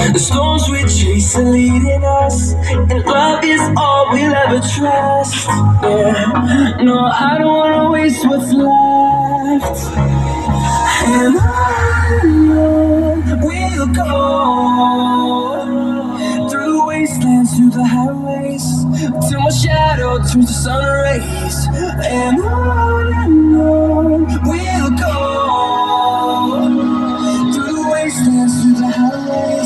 The storms we chase are leading us, and love is all we'll ever trust. Yeah, no, I don't wanna waste what's left. And on we'll go, through wastelands, through the highways, till my shadow turns to sun rays. And on we'll go, through the wastelands, through the highways.